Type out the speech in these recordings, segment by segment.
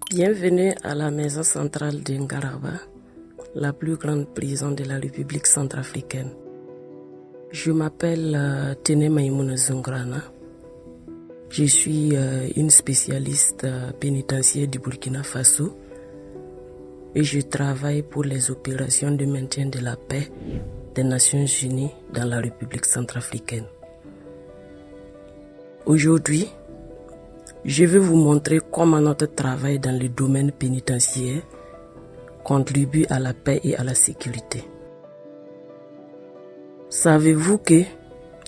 Bienvenue à la maison centrale de Ngaraba, la plus grande prison de la République centrafricaine. Je m'appelle Tene Maïmouna Zungrana. Je suis une spécialiste pénitentiaire du Burkina Faso et je travaille pour les opérations de maintien de la paix des Nations Unies dans la République centrafricaine. Aujourd'hui, je vais vous montrer comment notre travail dans le domaine pénitentiaire contribue à la paix et à la sécurité. Savez-vous que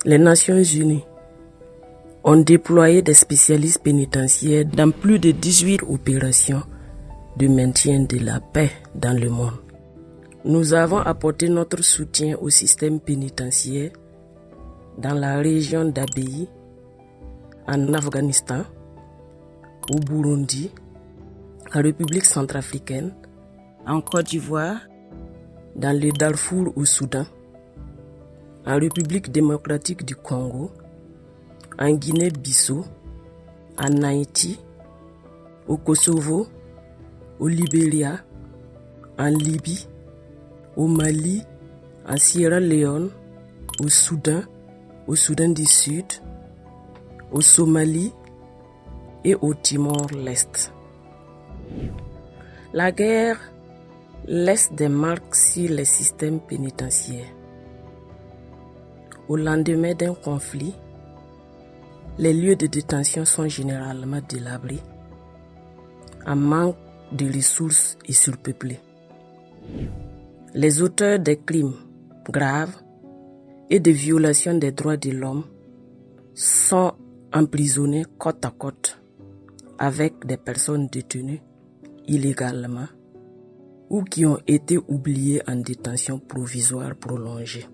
les Nations Unies ont déployé des spécialistes pénitentiaires dans plus de 18 opérations de maintien de la paix dans le monde? Nous avons apporté notre soutien au système pénitentiaire dans la région d'Abéi, en Afghanistan, au Burundi, en République centrafricaine, en Côte d'Ivoire, dans le Darfour au Soudan, en République démocratique du Congo, en Guinée-Bissau, en Haïti, au Kosovo, au Libéria, en Libye, au Mali, en Sierra Leone, au Soudan du Sud, au Somalie et au Timor-Leste. La guerre laisse des marques sur les systèmes pénitentiaires. Au lendemain d'un conflit, les lieux de détention sont généralement délabrés, en manque de ressources et surpeuplés. Les auteurs des crimes graves et des violations des droits de l'homme sont emprisonnés côte à côte avec des personnes détenues illégalement ou qui ont été oubliées en détention provisoire prolongée.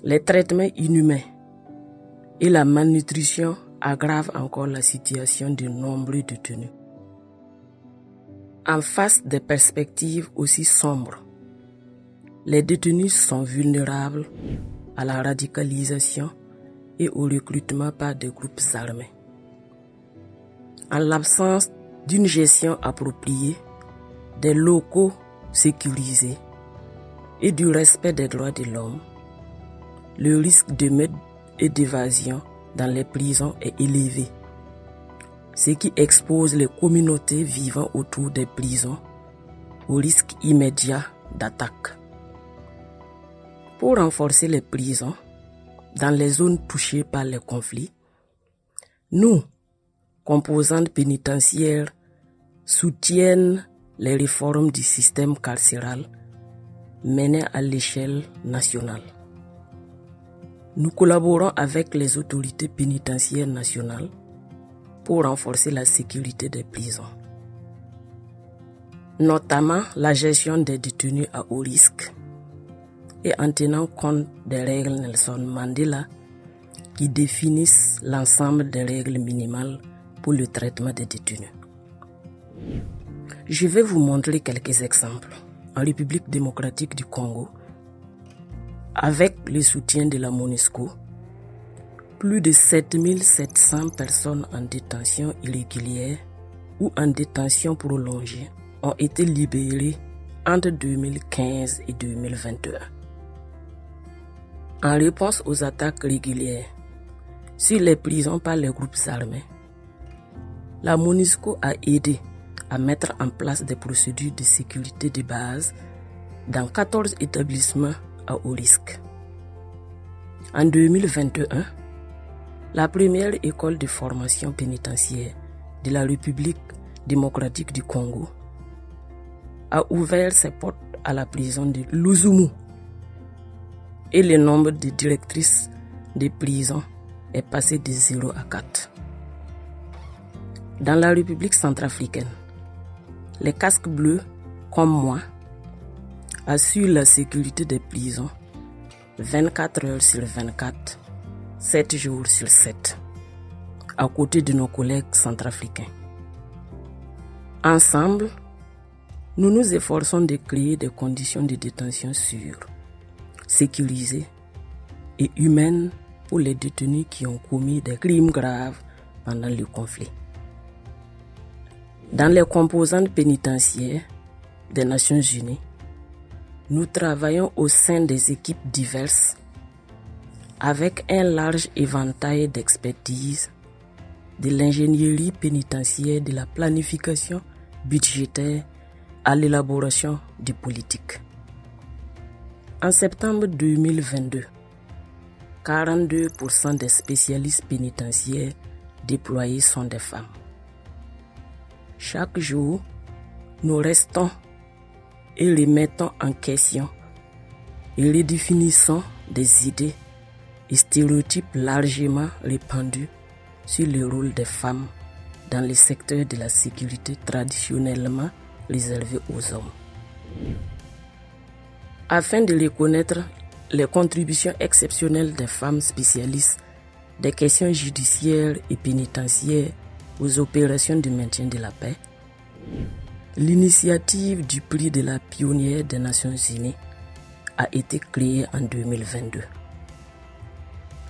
Les traitements inhumains et la malnutrition aggravent encore la situation de nombreux détenus. En face des perspectives aussi sombres, les détenus sont vulnérables à la radicalisation et au recrutement par des groupes armés. En l'absence d'une gestion appropriée, des locaux sécurisés et du respect des droits de l'homme, le risque de meurtre et d'évasion dans les prisons est élevé, ce qui expose les communautés vivant autour des prisons au risque immédiat d'attaque. Pour renforcer les prisons dans les zones touchées par les conflits, nous, composantes pénitentiaires, soutiennent les réformes du système carcéral menées à l'échelle nationale. Nous collaborons avec les autorités pénitentiaires nationales pour renforcer la sécurité des prisons, notamment la gestion des détenus à haut risque et en tenant compte des règles Nelson Mandela qui définissent l'ensemble des règles minimales pour le traitement des détenus. Je vais vous montrer quelques exemples. En République démocratique du Congo, avec le soutien de la MONUSCO, plus de 7700 personnes en détention irrégulière ou en détention prolongée ont été libérées entre 2015 et 2021. En réponse aux attaques régulières sur les prisons par les groupes armés, la MONUSCO a aidé à mettre en place des procédures de sécurité de base dans 14 établissements à haut risque. En 2021, la première école de formation pénitentiaire de la République démocratique du Congo a ouvert ses portes à la prison de Luzumu et le nombre de directrices de prison est passé de 0 à 4. Dans la République centrafricaine, les casques bleus, comme moi, assurent la sécurité des prisons 24 heures sur 24, 7 jours sur 7, à côté de nos collègues centrafricains. Ensemble, nous nous efforçons de créer des conditions de détention sûres, sécurisées et humaines pour les détenus qui ont commis des crimes graves pendant le conflit. Dans les composantes pénitentiaires des Nations Unies, nous travaillons au sein des équipes diverses avec un large éventail d'expertise, de l'ingénierie pénitentiaire, de la planification budgétaire à l'élaboration des politiques. En septembre 2022, 42% des spécialistes pénitentiaires déployés sont des femmes. Chaque jour, nous restons et remettons en question et redéfinissons des idées et stéréotypes largement répandus sur le rôle des femmes dans les secteurs de la sécurité traditionnellement réservés aux hommes. Afin de reconnaître les contributions exceptionnelles des femmes spécialistes des questions judiciaires et pénitentiaires aux opérations de maintien de la paix, l'initiative du prix de la pionnière des Nations Unies a été créée en 2022.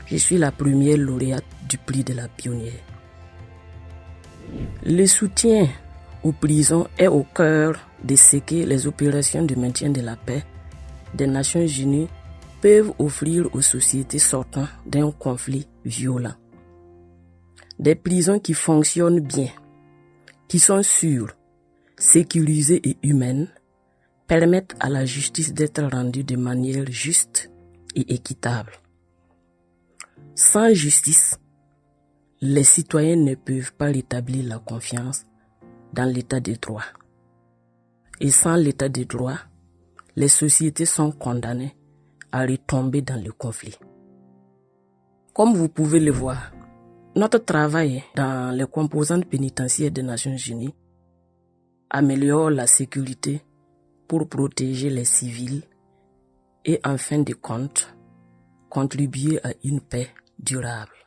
Je suis la première lauréate du prix de la pionnière. Le soutien aux prisons est au cœur de ce que les opérations de maintien de la paix des Nations Unies peuvent offrir aux sociétés sortant d'un conflit violent. Des prisons qui fonctionnent bien, qui sont sûres, sécurisées et humaines, permettent à la justice d'être rendue de manière juste et équitable. Sans justice, les citoyens ne peuvent pas rétablir la confiance dans l'état de droit. Et sans l'état de droit, les sociétés sont condamnées à retomber dans le conflit. Comme vous pouvez le voir, notre travail dans les composantes pénitentiaires des Nations Unies améliore la sécurité pour protéger les civils et en fin de compte, contribuer à une paix durable.